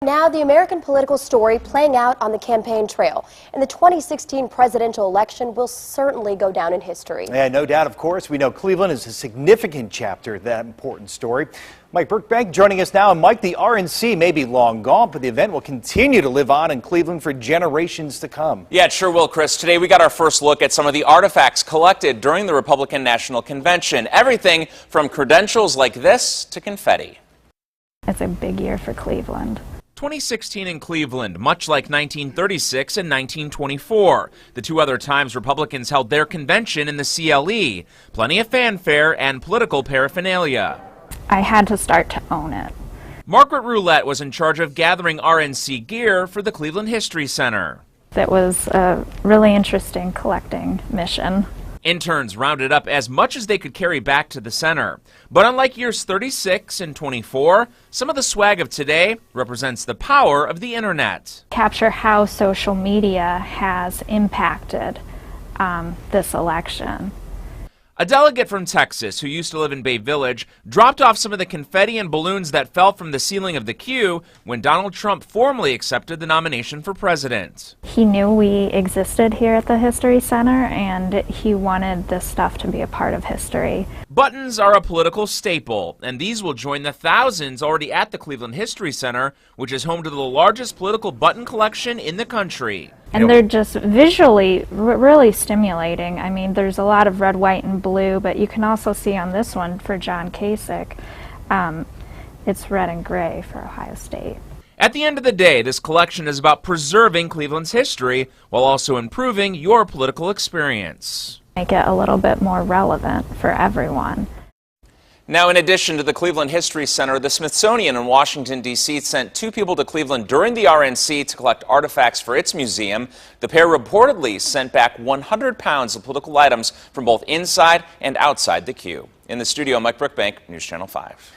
Now, the American political story playing out on the campaign trail. And the 2016 presidential election will certainly go down in history. Yeah, no doubt, of course. We know Cleveland is a significant chapter of that important story. Mike Brookbank joining us now. And Mike, the RNC may be long gone, but the event will continue to live on in Cleveland for generations to come. Yeah, it sure will, Chris. Today we got our first look at some of the artifacts collected during the Republican National Convention. Everything from credentials like this to confetti. It's a big year for Cleveland. 2016 in Cleveland, much like 1936 and 1924, the two other times Republicans held their convention in the CLE. Plenty of fanfare and political paraphernalia. I had to start to own it. Margaret Roulette was in charge of gathering RNC gear for the Cleveland History Center. It was a really interesting collecting mission. Interns rounded up as much as they could carry back to the center. But unlike years 36 and 24, some of the swag of today represents the power of the internet. Capture how social media has impacted this election. A delegate from Texas who used to live in Bay Village dropped off some of the confetti and balloons that fell from the ceiling of the queue when Donald Trump formally accepted the nomination for president. He knew we existed here at the History Center, and he wanted this stuff to be a part of history. Buttons are a political staple, and these will join the thousands already at the Cleveland History Center, which is home to the largest political button collection in the country. And they're just visually really stimulating. I mean, there's a lot of red, white, and blue, but you can also see on this one for John Kasich, it's red and gray for Ohio State. At the end of the day, this collection is about preserving Cleveland's history while also improving your political experience. Make it a little bit more relevant for everyone. Now, in addition to the Cleveland History Center, the Smithsonian in Washington, D.C. sent two people to Cleveland during the RNC to collect artifacts for its museum. The pair reportedly sent back 100 pounds of political items from both inside and outside the queue. In the studio, Mike Brookbank, News Channel 5.